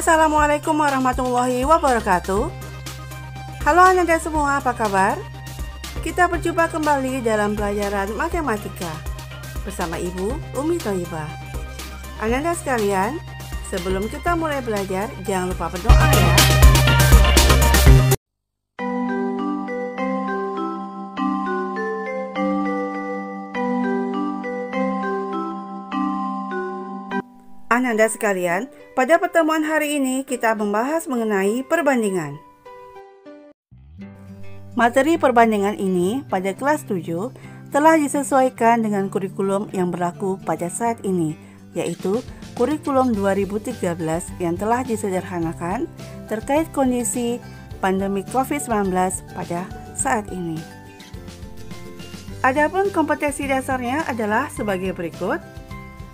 Assalamualaikum warahmatullahi wabarakatuh. Halo Ananda semua, apa kabar? Kita berjumpa kembali dalam pelajaran matematika bersama Ibu Umi Thoyibah. Ananda sekalian, sebelum kita mulai belajar, jangan lupa berdoa ya. Ananda sekalian, pada pertemuan hari ini kita membahas mengenai perbandingan. Materi perbandingan ini pada kelas 7 telah disesuaikan dengan kurikulum yang berlaku pada saat ini, yaitu kurikulum 2013 yang telah disederhanakan terkait kondisi pandemi COVID-19 pada saat ini. Adapun kompetensi dasarnya adalah sebagai berikut.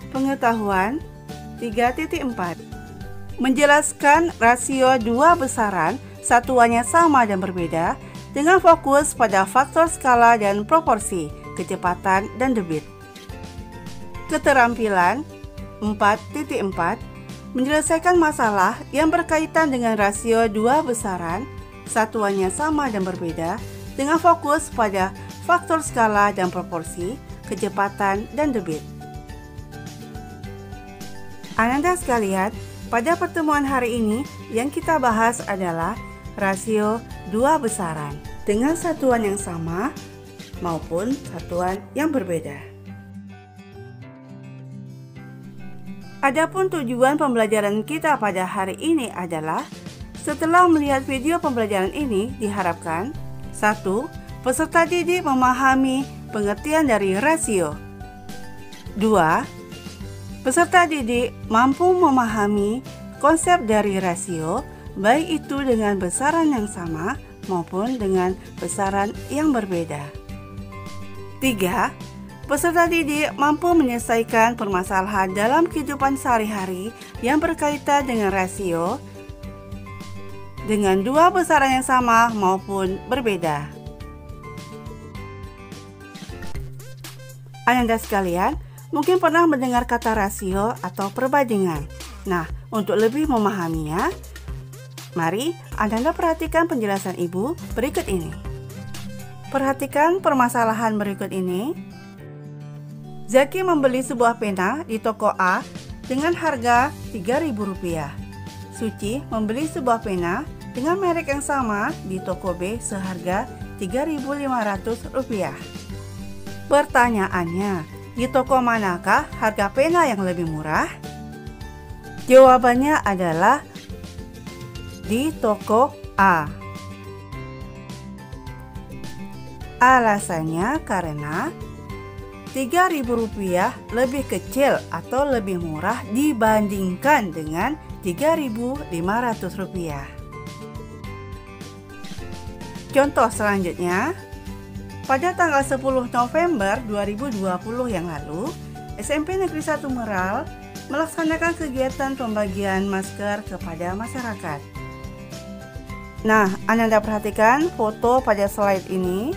Pengetahuan 3.4. Menjelaskan rasio dua besaran satuannya sama dan berbeda dengan fokus pada faktor skala dan proporsi, kecepatan dan debit. Keterampilan 4.4. Menyelesaikan masalah yang berkaitan dengan rasio dua besaran satuannya sama dan berbeda dengan fokus pada faktor skala dan proporsi, kecepatan dan debit. Ananda sekalian, pada pertemuan hari ini yang kita bahas adalah rasio dua besaran dengan satuan yang sama maupun satuan yang berbeda. Adapun tujuan pembelajaran kita pada hari ini adalah setelah melihat video pembelajaran ini diharapkan 1. Peserta didik memahami pengertian dari rasio. 2. Peserta didik mampu memahami konsep dari rasio, baik itu dengan besaran yang sama maupun dengan besaran yang berbeda. 3. Peserta didik mampu menyelesaikan permasalahan dalam kehidupan sehari-hari yang berkaitan dengan rasio dengan dua besaran yang sama maupun berbeda. Ananda sekalian, mungkin pernah mendengar kata rasio atau perbandingan. Nah, untuk lebih memahaminya, mari Ananda perhatikan penjelasan Ibu berikut ini. Perhatikan permasalahan berikut ini. Zaki membeli sebuah pena di toko A dengan harga Rp3.000. Suci membeli sebuah pena dengan merek yang sama di toko B seharga Rp3.500. Pertanyaannya, di toko manakah harga pena yang lebih murah? Jawabannya adalah di toko A. Alasannya karena Rp3.000 lebih kecil atau lebih murah dibandingkan dengan Rp3.500. Contoh selanjutnya. Pada tanggal 10 November 2020 yang lalu, SMP Negeri 1 Meral melaksanakan kegiatan pembagian masker kepada masyarakat. Nah, Ananda perhatikan foto pada slide ini.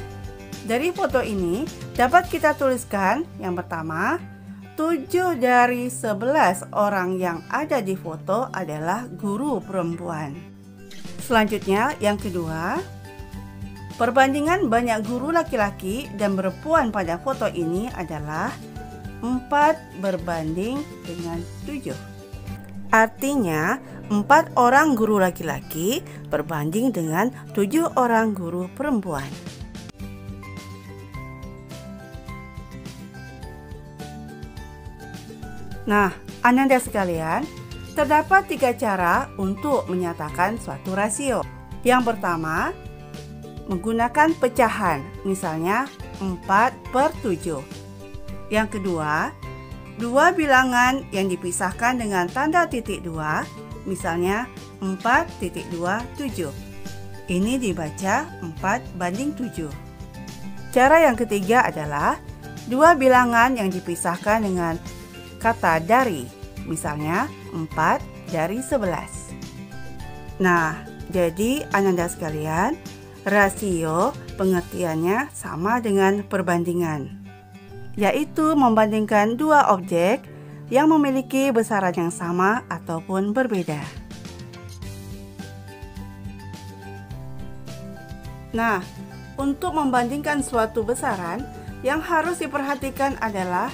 Dari foto ini dapat kita tuliskan yang pertama, 7 dari 11 orang yang ada di foto adalah guru perempuan. Selanjutnya, yang kedua, perbandingan banyak guru laki-laki dan perempuan pada foto ini adalah 4 berbanding dengan 7. Artinya, 4 orang guru laki-laki berbanding dengan 7 orang guru perempuan. Nah, Ananda sekalian, terdapat 3 cara untuk menyatakan suatu rasio. Yang pertama, menggunakan pecahan, misalnya 4/7. Yang kedua, dua bilangan yang dipisahkan dengan tanda titik 2, misalnya 4.27. Ini dibaca 4/7. Cara yang ketiga adalah dua bilangan yang dipisahkan dengan kata dari, misalnya 4/11. Nah, jadi Ananda sekalian, rasio pengertiannya sama dengan perbandingan, yaitu membandingkan dua objek yang memiliki besaran yang sama ataupun berbeda. Nah, untuk membandingkan suatu besaran, yang harus diperhatikan adalah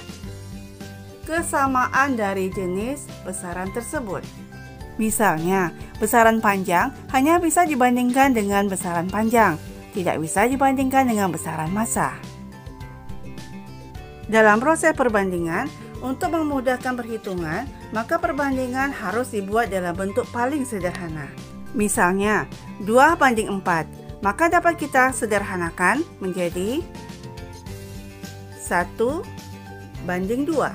kesamaan dari jenis besaran tersebut. Misalnya, besaran panjang hanya bisa dibandingkan dengan besaran panjang, tidak bisa dibandingkan dengan besaran massa. Dalam proses perbandingan, untuk memudahkan perhitungan, maka perbandingan harus dibuat dalam bentuk paling sederhana. Misalnya, 2:4, maka dapat kita sederhanakan menjadi 1:2.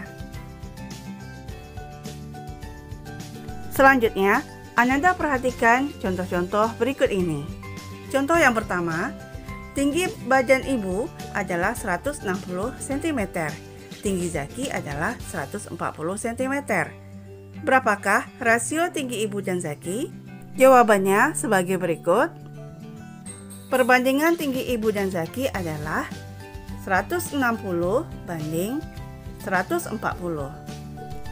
Selanjutnya, Ananda perhatikan contoh-contoh berikut ini. Contoh yang pertama, tinggi badan ibu adalah 160 cm, tinggi Zaki adalah 140 cm. Berapakah rasio tinggi ibu dan Zaki? Jawabannya sebagai berikut. Perbandingan tinggi ibu dan Zaki adalah 160 banding 140.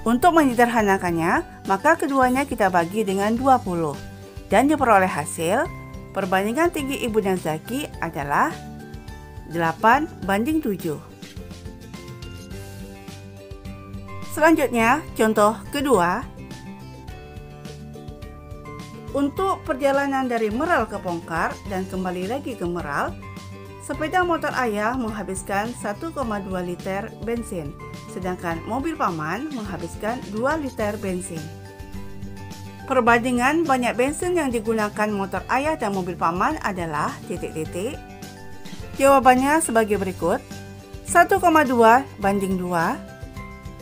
Untuk menyederhanakannya, maka keduanya kita bagi dengan 20 dan diperoleh hasil perbandingan tinggi ibu dan Zaki adalah 8:7. Selanjutnya, contoh kedua. Untuk perjalanan dari Meral ke Pongkar dan kembali lagi ke Meral, sepeda motor ayah menghabiskan 1,2 liter bensin, sedangkan mobil paman menghabiskan 2 liter bensin. Perbandingan banyak bensin yang digunakan motor ayah dan mobil paman adalah ... Jawabannya sebagai berikut. 1,2 banding 2.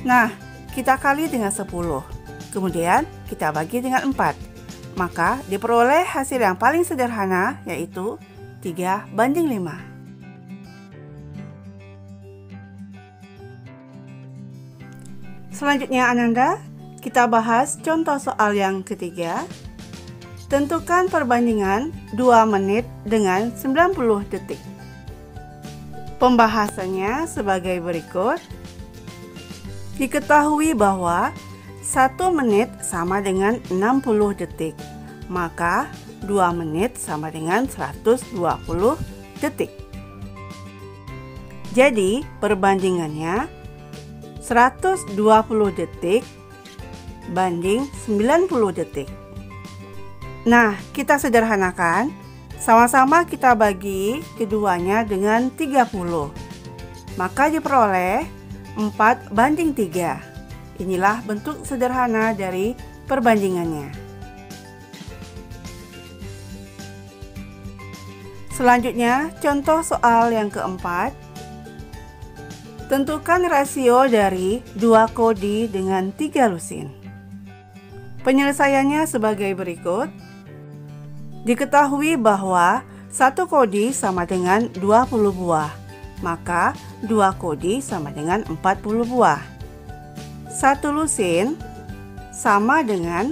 Nah, kita kali dengan 10. Kemudian kita bagi dengan 4. Maka diperoleh hasil yang paling sederhana, yaitu 3:5. Selanjutnya Ananda, kita bahas contoh soal yang ketiga. Tentukan perbandingan 2 menit dengan 90 detik. Pembahasannya sebagai berikut. Diketahui bahwa 1 menit sama dengan 60 detik, maka 2 menit sama dengan 120 detik. Jadi perbandingannya 120 detik banding 90 detik. Nah, kita sederhanakan, sama-sama kita bagi keduanya dengan 30. Maka diperoleh 4:3. Inilah bentuk sederhana dari perbandingannya. Selanjutnya, contoh soal yang keempat. Tentukan rasio dari 2 kodi dengan 3 lusin. Penyelesaiannya sebagai berikut. Diketahui bahwa 1 kodi sama dengan 20 buah, maka 2 kodi sama dengan 40 buah. 1 lusin sama dengan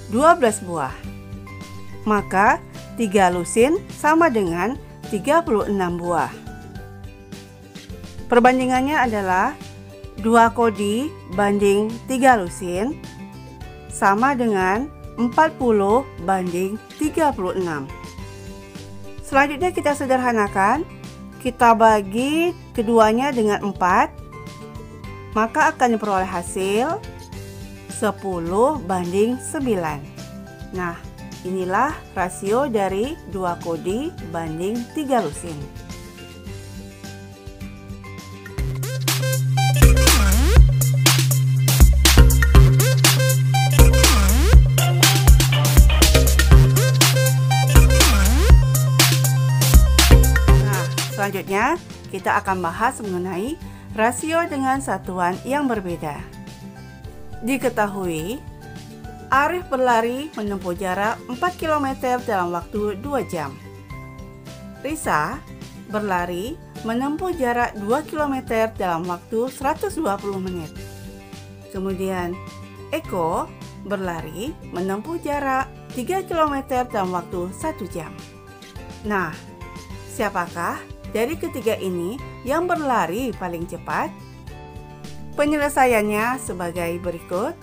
12 buah, maka 3 lusin sama dengan 36 buah. Perbandingannya adalah 2 kodi banding 3 lusin sama dengan 40 banding 36. Selanjutnya kita sederhanakan, kita bagi keduanya dengan 4, maka akan diperoleh hasil 10:9. Nah, inilah rasio dari 2 kodi banding 3 lusin. Nah, selanjutnya kita akan bahas mengenai rasio dengan satuan yang berbeda. Diketahui, Arif berlari menempuh jarak 4 km dalam waktu 2 jam. Risa berlari menempuh jarak 2 km dalam waktu 120 menit. Kemudian, Eko berlari menempuh jarak 3 km dalam waktu 1 jam. Nah, siapakah dari ketiga ini yang berlari paling cepat? Penyelesaiannya sebagai berikut.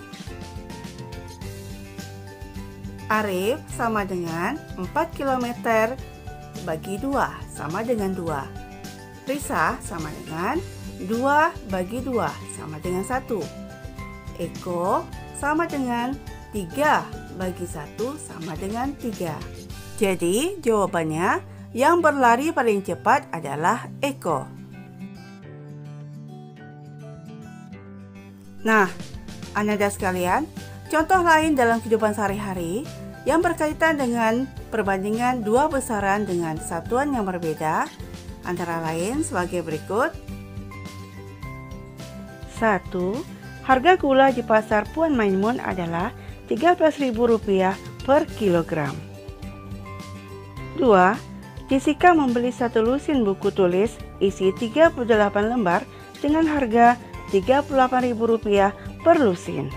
Arif sama dengan 4 km bagi 2 sama dengan 2. Risa sama dengan 2 bagi 2 sama dengan 1. Eko sama dengan 3 bagi 1 sama dengan 3. Jadi jawabannya yang berlari paling cepat adalah Eko. Nah, Ananda sekalian, contoh lain dalam kehidupan sehari-hari yang berkaitan dengan perbandingan dua besaran dengan satuan yang berbeda, antara lain sebagai berikut. 1. Harga gula di pasar Puan Maimun adalah Rp13.000 per kilogram. 2. Jessica membeli satu lusin buku tulis isi 38 lembar dengan harga Rp38.000 per lusin.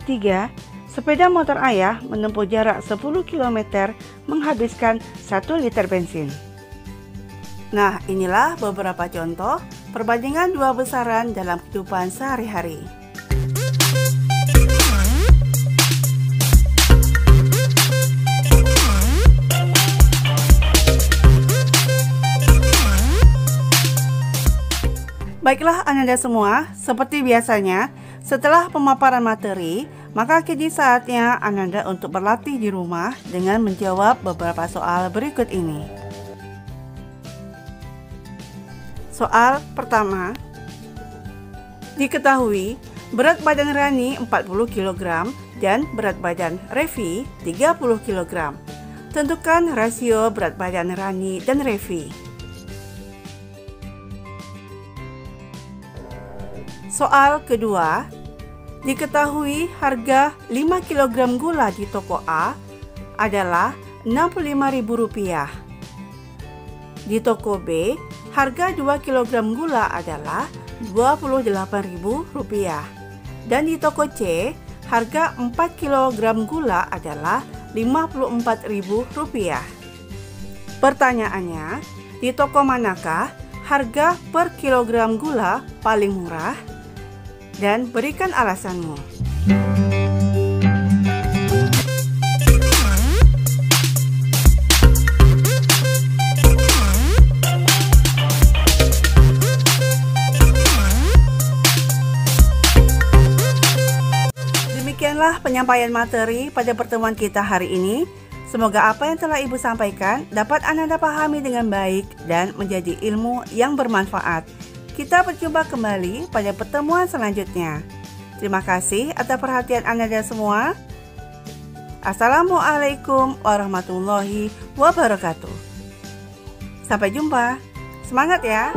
3. Sepeda motor ayah menempuh jarak 10 km menghabiskan 1 liter bensin. Nah, inilah beberapa contoh perbandingan dua besaran dalam kehidupan sehari-hari. Baiklah Ananda semua, seperti biasanya, setelah pemaparan materi, maka kini saatnya Ananda untuk berlatih di rumah dengan menjawab beberapa soal berikut ini. Soal pertama. Diketahui berat badan Rani 40 kg dan berat badan Revi 30 kg. Tentukan rasio berat badan Rani dan Revi. Soal kedua. Diketahui harga 5 kg gula di toko A adalah Rp65.000. Di toko B, harga 2 kg gula adalah Rp28.000. Dan di toko C, harga 4 kg gula adalah Rp54.000. Pertanyaannya, di toko manakah harga per kilogram gula paling murah? Dan berikan alasanmu. Demikianlah penyampaian materi pada pertemuan kita hari ini. Semoga apa yang telah Ibu sampaikan dapat Ananda pahami dengan baik dan menjadi ilmu yang bermanfaat. Kita berjumpa kembali pada pertemuan selanjutnya. Terima kasih atas perhatian Ananda semua. Assalamualaikum warahmatullahi wabarakatuh. Sampai jumpa. Semangat ya.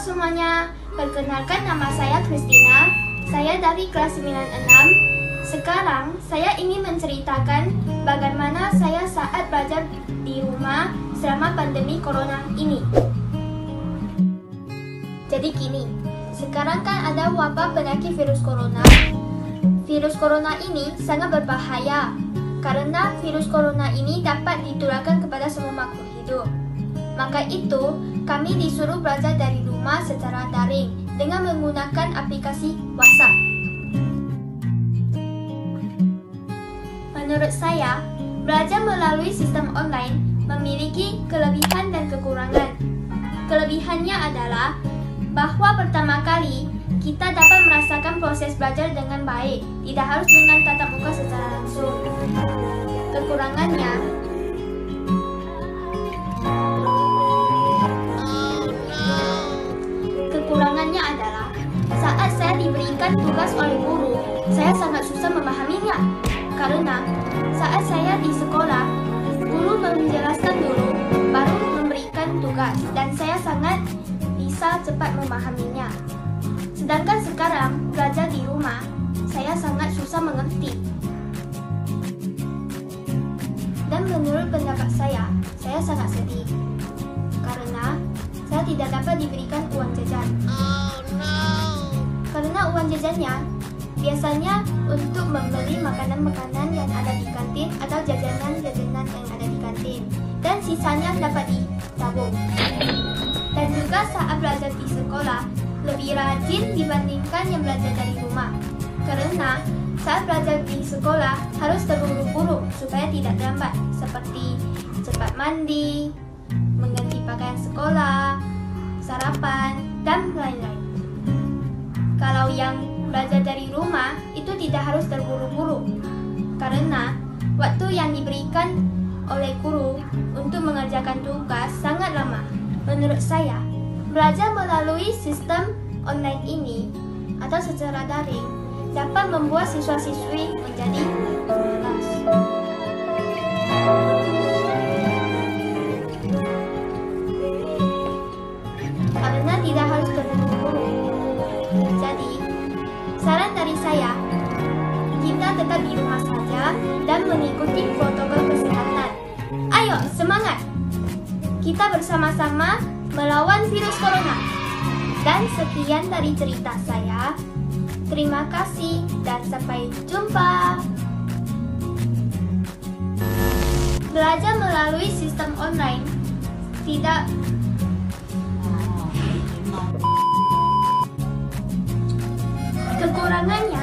Semuanya, perkenalkan nama saya Christina. Saya dari kelas 96. Sekarang saya ingin menceritakan bagaimana saya saat belajar di rumah selama pandemi corona ini. Jadi gini, sekarang kan ada wabah penyakit virus corona. Virus corona ini sangat berbahaya karena virus corona ini dapat ditularkan kepada semua makhluk hidup. Maka itu, kami disuruh belajar dari rumah secara daring dengan menggunakan aplikasi WhatsApp. Menurut saya, belajar melalui sistem online memiliki kelebihan dan kekurangan. Kelebihannya adalah bahwa pertama kali kita dapat merasakan proses belajar dengan baik, tidak harus dengan tatap muka secara langsung. Kekurangannya adalah saat saya diberikan tugas oleh guru, saya sangat susah memahaminya. Karena saat saya di sekolah, guru menjelaskan dulu, baru memberikan tugas, dan saya sangat bisa cepat memahaminya. Sedangkan sekarang, belajar di rumah, saya sangat susah mengerti. Dan menurut pendapat saya sangat sedih. Karena saya tidak dapat diberikan uang jajan. Karena uang jajannya biasanya untuk membeli makanan-makanan yang ada di kantin atau jajanan-jajanan yang ada di kantin, dan sisanya dapat ditabung. Dan juga saat belajar di sekolah, lebih rajin dibandingkan yang belajar dari rumah. Karena saat belajar di sekolah harus terburu-buru supaya tidak terlambat, seperti cepat mandi, mengganti pakaian sekolah, sarapan, dan lain-lain. Kalau yang belajar dari rumah itu tidak harus terburu-buru, karena waktu yang diberikan oleh guru untuk mengerjakan tugas sangat lama. Menurut saya, belajar melalui sistem online ini atau secara daring dapat membuat siswa-siswi menjadi malas. Karena tidak harus terburu-buru. Jadi, saran dari saya, kita tetap di rumah saja dan mengikuti protokol kesehatan. Ayo, semangat! Kita bersama-sama melawan virus corona. Dan sekian dari cerita saya. Terima kasih dan sampai jumpa. Belajar melalui sistem online tidak kekurangannya